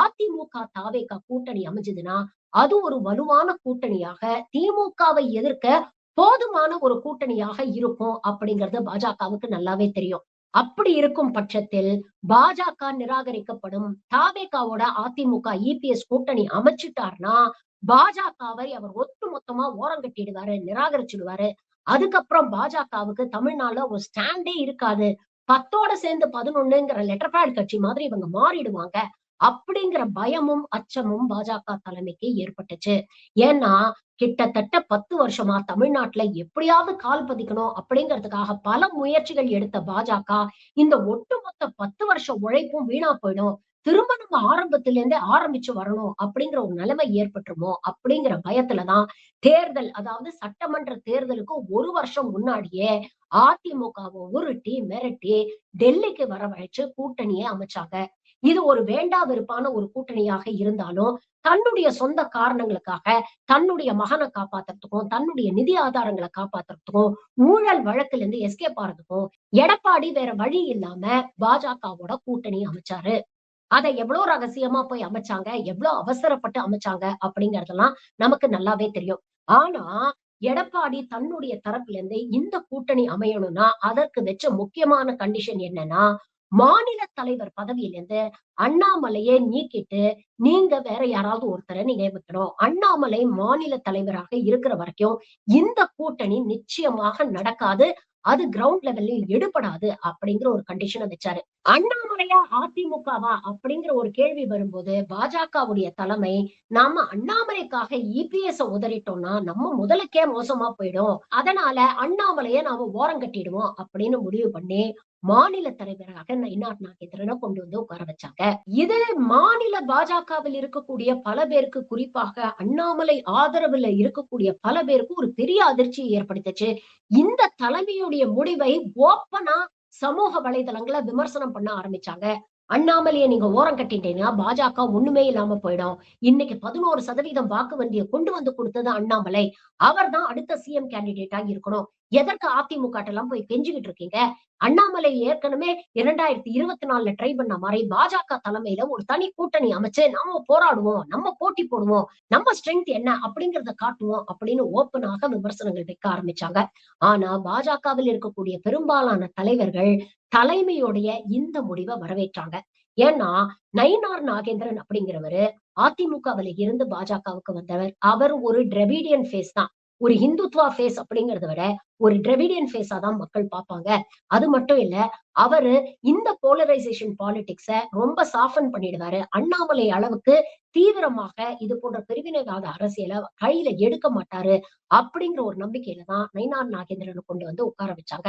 அதிமுக தாவேகா கூட்டணி அமைஞ்சதுன்னா அது ஒரு வலுவான கூட்டணியாக திமுகவை எதிர்க்க போதுமான ஒரு கூட்டணியாக இருக்கும் அப்படிங்கிறது பாஜகவுக்கு நல்லாவே தெரியும். அப்படி இருக்கும் பட்சத்தில் பாஜக நிராகரிக்கப்படும். தாவேகாவோட அதிமுக இபிஎஸ் கூட்டணி அமைச்சிட்டார்னா பாஜகவை அவர் ஒட்டு மொத்தமா ஓரங்கட்டிடுவாரு, நிராகரிச்சிடுவாரு. அதுக்கப்புறம் பாஜகவுக்கு தமிழ்நாடுல ஒரு ஸ்டாண்டே இருக்காது. 10ஓட சேர்ந்து 11ங்கிற லெட்டர் பேட் கட்சி மாதிரி இவங்க மாறிடுவாங்க. அப்படிங்கிற பயமும் அச்சமும் பாஜக தலைமைக்கு ஏற்பட்டுச்சு. ஏன்னா கிட்டத்தட்ட 10 வருஷமா தமிழ்நாட்டுல எப்படியாவது கால் பதிக்கணும் அப்படிங்கிறதுக்காக பல முயற்சிகள் எடுத்த பாஜக இந்த ஒட்டுமொத்த 10 வருஷ உழைப்பும் வீணா போயிடும். திரும்ப நம்ம ஆரம்பத்துல இருந்தே ஆரம்பிச்சு வரணும் அப்படிங்கிற ஒரு நிலைமை ஏற்பட்டுருமோ அப்படிங்கிற பயத்துலதான் தேர்தல், அதாவது சட்டமன்ற தேர்தலுக்கு 1 வருஷம் முன்னாடியே அதிமுகவை உருட்டி மிரட்டி டெல்லிக்கு வரவழைச்சு கூட்டணியை அமைச்சாங்க. இது ஒரு வேண்டா வெறுப்பான ஒரு கூட்டணியாக இருந்தாலும் தன்னுடைய சொந்த காரணங்களுக்காக தன்னுடைய மகனை காப்பாத்துறதுக்கும் தன்னுடைய நிதி ஆதாரங்களை காப்பாத்துறதுக்கும் ஊழல் வழக்குல இருந்து எஸ்கேப் ஆறதுக்கும் எடப்பாடி வேற வழி இல்லாம பாஜகவோட கூட்டணி அமைச்சாரு. அதை எவ்வளவு ரகசியமா போய் அமைச்சாங்க, எவ்வளவு அவசரப்பட்டு அமைச்சாங்க அப்படிங்கறதெல்லாம் நமக்கு நல்லாவே தெரியும். ஆனா எடப்பாடி தன்னுடைய தரப்புல இருந்து இந்த கூட்டணி அமையணும்னா அதற்கு வச்ச முக்கியமான கண்டிஷன் என்னன்னா, மாநில தலைவர் பதவியிலிருந்து அண்ணாமலையை நீக்கிட்டு நீங்க வேற யாராவது ஒருத்தரை நியமிக்கணும். அண்ணாமலை மாநில தலைவராக இருக்கிற வரைக்கும் இந்த கூட்டணி நிச்சயமாக நடக்காது. அது கிரவுண்ட் லெவல்ல எடுபடாது அப்படிங்கிற ஒரு கண்டிஷனை வச்சாரு. அண்ணாமலையா அதிமுகவா அப்படிங்கிற ஒரு கேள்வி வரும்போது பாஜகவுடைய தலைமை, நாம அண்ணாமலைக்காக இபிஎஸ் உதறிட்டோம்னா நம்ம முதலுக்கே மோசமா போயிடும். அதனால அண்ணாமலையை நாம ஓரம் கட்டிடுவோம் அப்படின்னு முடிவு பண்ணி மாநில தலைவராக நயினார் நாகேந்திரனை கொண்டு வந்து உட்கார வச்சாங்க. இது மாநில பாஜகவில் இருக்கக்கூடிய பல பேருக்கு, குறிப்பாக அண்ணாமலை ஆதரவுல இருக்கக்கூடிய பல பேருக்கு ஒரு பெரிய அதிர்ச்சியை ஏற்படுத்துச்சு. இந்த தலைமையுடைய முடிவை ஓப்பனா சமூக வலைதளங்கள விமர்சனம் பண்ண ஆரம்பிச்சாங்க. அண்ணாமலையை நீங்க ஓரம் கட்டிட்டீங்கன்னா பாஜக ஒண்ணுமே இல்லாம போயிடும். இன்னைக்கு 11% வாக்கு வண்டியை கொண்டு வந்து கொடுத்தது அண்ணாமலை. அவர் தான் அடுத்த சிஎம் கேண்டிடேட்டா இருக்கணும். எதற்கு அதிமுக எல்லாம் போய் கெஞ்சிக்கிட்டு இருக்கீங்க? அண்ணாமலை ஏற்கனவே 2024ல ட்ரை பண்ண மாதிரி பாஜக தலைமையில ஒரு தனி கூட்டணி அமைச்சு நம்ம போராடுவோம், நம்ம போட்டி போடுவோம், நம்ம ஸ்ட்ரென்த் என்ன அப்படிங்கறத காட்டுவோம் அப்படின்னு ஓப்பனாக விமர்சனங்கள் வைக்க ஆரம்பிச்சாங்க. ஆனா பாஜகவில் இருக்கக்கூடிய பெரும்பாலான தலைவர்கள் தலைமையுடைய இந்த முடிவை வரவேற்றாங்க. ஏன்னா நயினார் நாகேந்திரன் அப்படிங்கிறவரு அதிமுகவில இருந்து பாஜகவுக்கு வந்தவர். அவர் ஒரு டிராவிடியன் ஃபேஸ் தான். ஒரு இந்துத்துவா ஃபேஸ் அப்படிங்கறத விட ஒரு டிராவிடியன் ஃபேஸா தான் மக்கள் பார்ப்பாங்க. அது மட்டும் இல்ல, அவரு இந்த போலரைசேஷன் பாலிடிக்ஸ ரொம்ப சாஃபன் பண்ணிடுவாரு. அண்ணாமலை அளவுக்கு தீவிரமாக இது போன்ற பிரிவினைவாத அரசியலை கையில எடுக்க மாட்டாரு அப்படிங்கிற ஒரு நம்பிக்கையில தான் நயினார் நாகேந்திரனை கொண்டு வந்து உட்கார வச்சாங்க.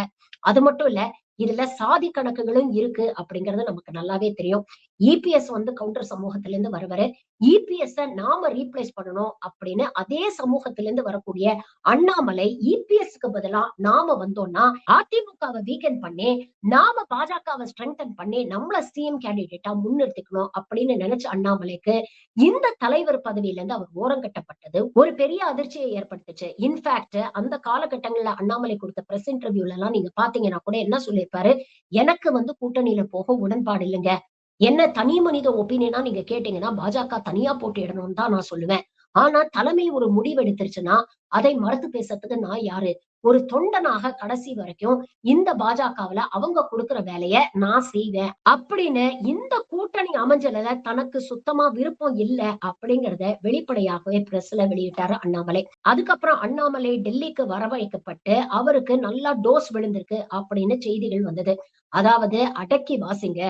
அது மட்டும் இல்ல, இதுல சாதி கணக்குகளும் இருக்கு அப்படிங்கறது நமக்கு நல்லாவே தெரியும். இபிஎஸ் வந்து கவுண்டர் சமூகத்தில இருந்து வருவாரு. இபிஎஸ் நாம ரீப்ளேஸ் பண்ணணும் அப்படின்னு அதே சமூகத்தில இருந்து வரக்கூடிய அண்ணாமலை இபிஎஸ்க்கு பதிலா நாம வந்தோம்னா அதிமுகவை வீக்கெண்ட் பண்ணி நாம பாஜகவை ஸ்ட்ரெங்தன் பண்ணி நம்மள சிஎம் கேண்டிடேட்டா முன்னிறுத்திக்கணும் அப்படின்னு நினைச்ச அண்ணாமலைக்கு இந்த தலைவர் பதவியில இருந்து அவர் ஓரங்கட்டப்பட்டது ஒரு பெரிய அதிர்ச்சியை ஏற்படுத்துச்சு. இன்ஃபேக்ட் அந்த காலகட்டங்கள்ல அண்ணாமலை கொடுத்த பிரஸ் இன்டர்வியூல எல்லாம் நீங்க பாத்தீங்கன்னா கூட என்ன சொல்லியிருப்பாரு, எனக்கு வந்து கூட்டணியில போக உடன்பாடு இல்லைங்க. என்ன தனி மனித ஒப்பீனியனா நீங்க கேட்டீங்கன்னா பாஜக தனியா போட்டியிடணும்னு தான் நான் சொல்லுவேன். ஆனா தலைமை ஒரு முடிவு எடுத்துருச்சுன்னா அதை மறுத்து பேசுறதுக்கு நான் யாரு? ஒரு தொண்டனாக கடைசி வரைக்கும் இந்த பாஜகவுல அவங்க கொடுக்கிற வேலைய நான் செய்வேன் அப்படின்னு இந்த கூட்டணி அமைஞ்சல தனக்கு சுத்தமா விருப்பம் இல்ல அப்படிங்கறத வெளிப்படையாகவே பிரஸ்ல வெளியிட்டாரு அண்ணாமலை. அதுக்கப்புறம் அண்ணாமலை டெல்லிக்கு வரவழைக்கப்பட்டு அவருக்கு நல்லா டோஸ் விழுந்திருக்கு அப்படின்னு செய்திகள் வந்தது. அதாவது அடக்கி வாசிங்க,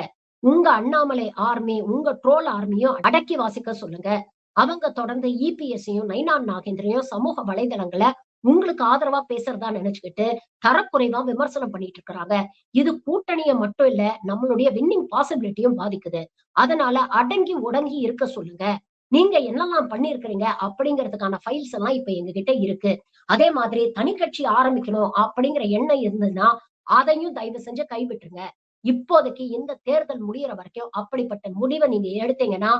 உங்க அண்ணாமலை ஆர்மி, உங்க ட்ரோல் ஆர்மியும் அடக்கி வாசிக்க சொல்லுங்க. அவங்க தொடர்ந்து இபிஎஸ்ஸையும் நயினார் நாகேந்திரையும் சமூக வலைதளங்களை உங்களுக்கு ஆதரவா பேசுறதா நினைச்சுக்கிட்டு தரக்குறைவா விமர்சனம் பண்ணிட்டு இருக்கிறாங்க. இது கூட்டணியை மட்டும் இல்ல, நம்மளுடைய வின்னிங் பாசிபிலிட்டியும் பாதிக்குது. அதனால அடங்கி ஒடங்கி இருக்க சொல்லுங்க. நீங்க என்னெல்லாம் பண்ணிருக்கிறீங்க அப்படிங்கிறதுக்கான ஃபைல்ஸ் எல்லாம் இப்ப எங்க கிட்ட இருக்கு. அதே மாதிரி தனி கட்சி ஆரம்பிக்கணும் அப்படிங்கிற எண்ணம் இருந்ததுன்னா அதையும் தயவு செஞ்சு கைவிட்டுருங்க. இப்போதைக்கு இந்த தேர்தல் முடியிற வரைக்கும் அப்படிப்பட்ட முடிவை நீங்க எடுத்தீங்கன்னா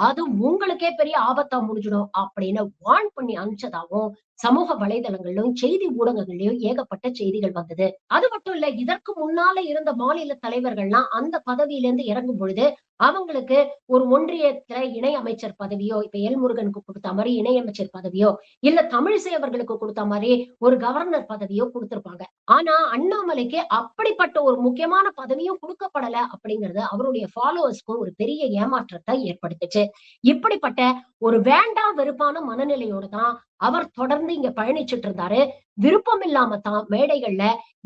அது உங்களுக்கே பெரிய ஆபத்தா முடிஞ்சிடும் அப்படின்னு வார்ன் பண்ணி அனுப்பிச்சதாகவும் சமூக வலைதளங்களிலும் செய்தி ஊடகங்கள்லயும் ஏகப்பட்ட செய்திகள் வந்தது. அது மட்டும் இல்ல, இதற்கு முன்னால இருந்த மாநில தலைவர்கள்லாம் அந்த பதவியிலிருந்து இறங்கும் பொழுது அவங்களுக்கு ஒரு ஒன்றியத்துல இணை அமைச்சர் பதவியோ, இப்ப எல் முருகனுக்கு கொடுத்த மாதிரி இணை அமைச்சர் பதவியோ, இல்ல தமிழிசை அவர்களுக்கு கொடுத்த மாதிரி ஒரு கவர்னர் பதவியோ கொடுத்திருப்பாங்க. ஆனா அண்ணாமலைக்கு அப்படிப்பட்ட ஒரு முக்கியமான பதவியும் கொடுக்கப்படல அப்படிங்கிறது அவருடைய ஃபாலோவர்ஸ்க்கு ஒரு பெரிய ஏமாற்றத்தை ஏற்படுத்துச்சு. இப்படிப்பட்ட ஒரு வேண்டா வெறுப்பான மனநிலையோட தான் அவர் தொடர்ந்து இங்க பயணிச்சுட்டு இருந்தாரு. விருப்பம் இல்லாம தான் மேடைகள்ல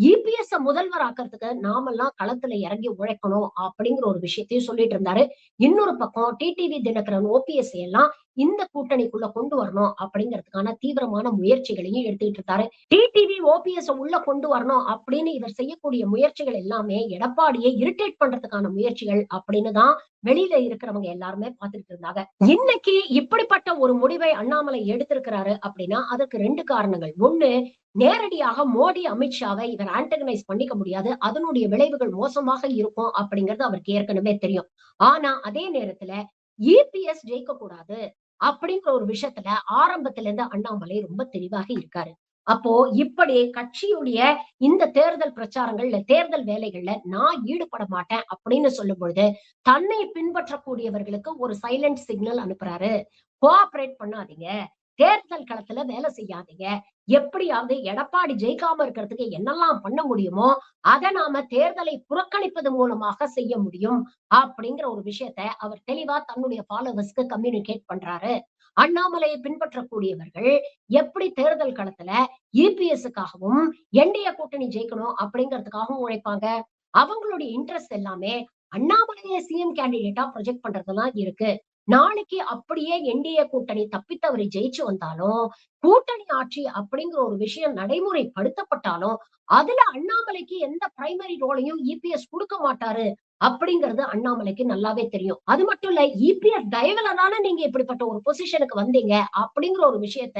இபிஎஸ் முதல்வர் ஆக்கிறதுக்கு நாமெல்லாம் களத்துல இறங்கி உழைக்கணும் அப்படிங்கிற ஒரு விஷயத்தையும் சொல்லிட்டு இருந்தாரு. இன்னொரு பக்கம் டிடிவி தினகரன், ஓபிஎஸ் எல்லாம் இந்த கூட்டணிக்குள்ள கொண்டு வரணும் அப்படிங்கிறதுக்கான தீவிரமான முயற்சிகளையும் எடுத்துக்கிட்டு இருக்காரு. டிடிவி ஓபிஎஸ் உள்ள கொண்டு வரணும் அப்படின்னு இவர் செய்யக்கூடிய முயற்சிகள் எல்லாமே எடப்பாடியை இரிட்டேட் பண்றதுக்கான முயற்சிகள் அப்படின்னு தான் வெளியில இருக்கிறவங்க எல்லாருமே பார்த்துட்டு இருந்தாங்க. இன்னைக்கு இப்படிப்பட்ட ஒரு முடிவை அண்ணாமலை எடுத்திருக்கிறாரு அப்படின்னா அதற்கு 2 காரணங்கள். ஒண்ணு, நேரடியாக மோடி, அமித்ஷாவை இவர் ஆன்டகனைஸ் பண்ணிக்க முடியாது. அதனுடைய விளைவுகள் மோசமாக இருக்கும் அப்படிங்கிறது அவருக்கு ஏற்கனவே தெரியும். ஆனா அதே நேரத்துல இபிஎஸ் ஜெயிக்க கூடாது அப்படிங்கிற ஒரு விஷயத்துல ஆரம்பத்துல இருந்து அண்ணாமலை ரொம்ப தெளிவாக இருக்காரு. அப்போ இப்படி கட்சியுடைய இந்த தேர்தல் பிரச்சாரங்கள்ல, தேர்தல் வேலைகள்ல நான் ஈடுபட மாட்டேன் அப்படின்னு சொல்லும் பொழுது தன்னை பின்பற்றக்கூடியவர்களுக்கு ஒரு சைலண்ட் சிக்னல் அனுப்புறாரு. கோஆபரேட் பண்ணாதீங்க, தேர்தல் களத்துல வேலை செய்யாதீங்க, எப்படியாவது எடப்பாடி ஜெயிக்காம இருக்கிறதுக்கு என்னெல்லாம் பண்ண முடியுமோ அதை நாம தேர்தலை புறக்கணிப்பது மூலமாக செய்ய முடியும் அப்படிங்கிற ஒரு விஷயத்த அவர் தெளிவா தன்னுடைய ஃபாலோவர்ஸ்க்கு கம்யூனிகேட் பண்றாரு. அண்ணாமலையை பின்பற்றக்கூடியவர்கள் எப்படி தேர்தல் களத்துல இபிஎஸ்க்காகவும் என்டிஏ கூட்டணி ஜெயிக்கணும் அப்படிங்கிறதுக்காகவும் உழைப்பாங்க. அவங்களுடைய இன்ட்ரெஸ்ட் எல்லாமே அண்ணாமலையை சிஎம் கேண்டிடேட்டா ப்ரொஜெக்ட் பண்றதெல்லாம் இருக்கு. நாளைக்கு அப்படியே என்டிஏ கூட்டணி தப்பித்தவரை ஜெயிச்சு வந்தாலும், கூட்டணி ஆட்சி அப்படிங்கிற ஒரு விஷயம் நடைமுறைப்படுத்தப்பட்டாலும் அதுல அண்ணாமலைக்கு எந்த பிரைமரி ரோலையும் இபிஎஸ் கொடுக்க மாட்டாரு அப்படிங்கிறது அண்ணாமலைக்கு நல்லாவே தெரியும். அது மட்டும் இல்ல, இபிஎஸ் தயவுல தானே நீங்க இப்படிப்பட்ட ஒரு பொசிஷனுக்கு வந்தீங்க அப்படிங்கிற ஒரு விஷயத்த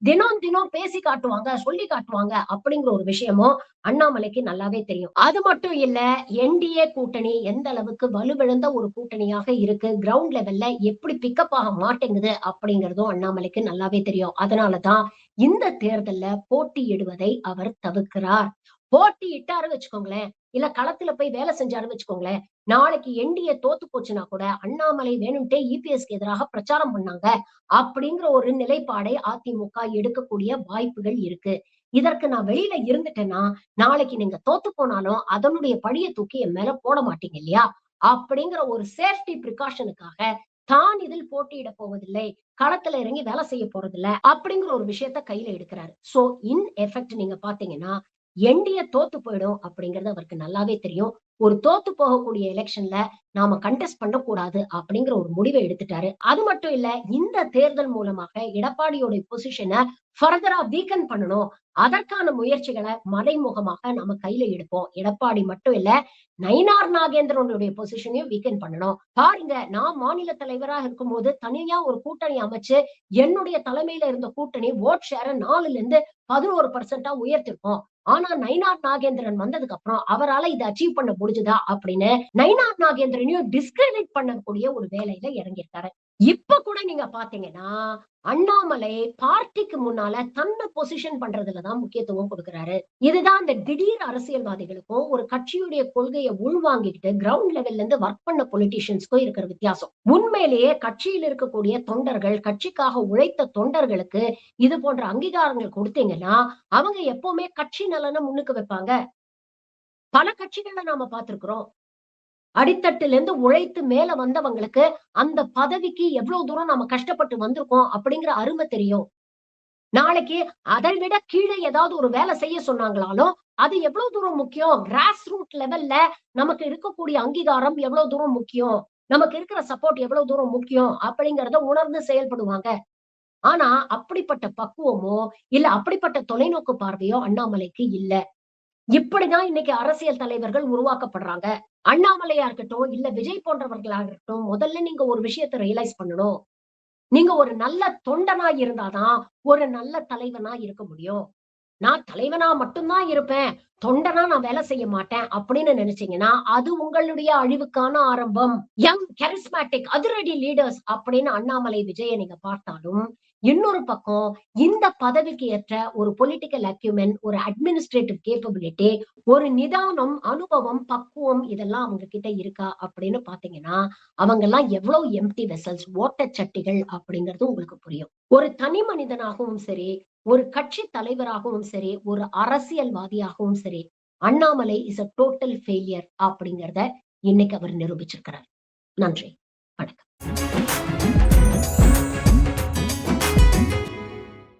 தினம் தினம் பேசி காட்டுவாங்க, சொல்லி காட்டுவாங்க அப்படிங்கிற ஒரு விஷயமும் அண்ணாமலைக்கு நல்லாவே தெரியும். அது மட்டும் இல்ல, என்டிஏ கூட்டணி எந்த அளவுக்கு வலுவிழந்த ஒரு கூட்டணியாக இருக்கு, கிரவுண்ட் லெவல்ல எப்படி பிக்கப் ஆக மாட்டேங்குது அப்படிங்கிறதும் அண்ணாமலைக்கு நல்லாவே தெரியும். அதனாலதான் இந்த தேர்தல்ல போட்டியிடுவதை அவர் தவிர்க்கிறார். போட்டி இட்டாரு வச்சுக்கோங்களேன், இல்ல களத்துல போய் வேலை செஞ்சாரு வச்சுக்கோங்களேன், நாளைக்கு என்டிஏ தோத்து போச்சுன்னா கூட அண்ணாமலை வேணும்ட்டே இபிஎஸ்க்கு எதிராக பிரச்சாரம் பண்ணாங்க அப்படிங்கிற ஒரு நிலைப்பாடை அதிமுக எடுக்கக்கூடிய வாய்ப்புகள் இருக்கு. இதற்கு நான் வெளியில இருந்துட்டேன்னா நாளைக்கு நீங்க தோத்து போனாலும் அதனுடைய பழிய தூக்கி என் மேல போட மாட்டீங்க இல்லையா அப்படிங்கிற ஒரு சேஃப்டி பிரிகாஷனுக்காக தான் இதில் போட்டியிட போவதில்லை, களத்துல இறங்கி வேலை செய்ய போறதில்ல அப்படிங்கிற ஒரு விஷயத்த கையில எடுக்கிறாரு. சோ இன் எஃபெக்ட் நீங்க பாத்தீங்கன்னா என்டிஏ தோத்து போயிடும் அப்படிங்கிறது அவருக்கு நல்லாவே தெரியும். ஒரு தோத்து போகக்கூடிய எலெக்ஷன்ல நாம கண்டெஸ்ட் பண்ணக்கூடாது அப்படிங்கிற ஒரு முடிவை எடுத்துட்டாரு. அது மட்டும் இல்ல, இந்த தேர்தல் மூலமாக எடப்பாடியோட பொசிஷனை ஃபர்தரா வீக்கன் பண்ணணும், அதற்கான முயற்சிகளை மறைமுகமாக நம்ம கையில எடுப்போம். எடப்பாடி மட்டும் இல்ல, நயினார் நாகேந்திரனுடைய பொசிஷனையும் வீக்கன் பண்ணணும். பாருங்க, நான் மாநில தலைவராக இருக்கும்போது தனியா ஒரு கூட்டணி அமைச்சு என்னுடைய தலைமையில இருந்த கூட்டணி ஓட் ஷேர 4ல இருந்து 11% உயர்த்திருக்கோம். ஆனா நயினார் நாகேந்திரன் வந்ததுக்கு அப்புறம் அவரால இதை அச்சீவ் பண்ண முடிஞ்சுதா அப்படின்னு நயினார் நாகேந்திரனையும் டிஸ்கிரெடிட் பண்ணக்கூடிய ஒரு வேலையில இறங்கியிருக்காரு. இப்ப கூட நீங்க பாத்தீங்கன்னா அண்ணாமலை பார்ட்டிக்கு முன்னால தன்னை பொசிஷன் பண்றதுலதான் முக்கியத்துவம் கொடுக்கிறாரு. இதுதான் இந்த திடீர் அரசியல்வாதிகளுக்கும் ஒரு கட்சியுடைய கொள்கையை உள்வாங்கிட்டு கிரவுண்ட் லெவல்ல இருந்து ஒர்க் பண்ண பொலிட்டீஷியன்ஸ்க்கும் இருக்கிற வித்தியாசம். உண்மையிலேயே கட்சியில் இருக்கக்கூடிய தொண்டர்கள், கட்சிக்காக உழைத்த தொண்டர்களுக்கு இது போன்ற அங்கீகாரங்கள் கொடுத்தீங்கன்னா அவங்க எப்பவுமே கட்சி நலனை முன்னுக்கு வைப்பாங்க. பல கட்சிகளை நாம பார்த்திருக்கிறோம். அடித்தட்டுல இருந்து உழைத்து மேல வந்தவங்களுக்கு அந்த பதவிக்கு எவ்வளவு தூரம் நாம கஷ்டப்பட்டு வந்திருக்கோம் அப்படிங்கிற அருமை தெரியும். நாளைக்கு அதை விட கீழே ஏதாவது ஒரு வேலை செய்ய சொன்னாங்களாலும் அது எவ்வளவு தூரம் முக்கியம், கிராஸ் ரூட் லெவல்ல நமக்கு இருக்கக்கூடிய அங்கீகாரம் எவ்வளவு தூரம் முக்கியம், நமக்கு இருக்கிற சப்போர்ட் எவ்வளவு தூரம் முக்கியம் அப்படிங்கறத உணர்ந்து செயல்படுவாங்க. ஆனா அப்படிப்பட்ட பக்குவமோ இல்ல அப்படிப்பட்ட தொலைநோக்கு பார்வையோ அண்ணாமலைக்கு இல்ல. இப்படிதான் இன்னைக்கு அரசியல் தலைவர்கள் உருவாக்கப்படுறாங்க. அண்ணாமலையா இருக்கட்டும், இல்ல விஜய் போன்றவர்களா இருக்கட்டும், முதல்ல நீங்க ஒரு விஷயத்தை ரியலைஸ் பண்ணணும். நீங்க ஒரு நல்ல தொண்டனா இருந்தாதான் ஒரு நல்ல தலைவனா இருக்க முடியும். நான் தலைவனா மட்டும்தான் இருப்பேன், தொண்டனா நான் வேலை செய்ய மாட்டேன் அப்படின்னு நினைச்சீங்கன்னா அது உங்களுடைய அழிவுக்கான ஆரம்பம். யங் கரிஸ்மேட்டிக் அதிரடி லீடர்ஸ் அப்படின்னு அண்ணாமலை, விஜய நீங்க பார்த்தாலும் இன்னொரு பக்கம் இந்த பதவிக்கு ஏற்ற ஒரு பொலிட்டிக்கல் அக்யூமென், ஒரு அட்மினிஸ்ட்ரேட்டிவ் கேப்பபிலிட்டி, ஒரு நிதானம், அனுபவம், பக்குவம் இதெல்லாம் அவங்க கிட்ட இருக்கா அப்படின்னு பாத்தீங்கன்னா அவங்க எல்லாம் எவ்வளவு எம்டி வெசல்ஸ், ஓட்டச்சட்டிகள் அப்படிங்கிறது உங்களுக்கு புரியும். ஒரு தனி மனிதனாகவும் சரி, ஒரு கட்சி தலைவராகவும் சரி, ஒரு அரசியல்வாதியாகவும் சரி, Annamalai is a total failure அப்படிங்கிறத இன்னைக்கு அவர் நிரூபிச்சிருக்கிறார். நன்றி, வணக்கம்.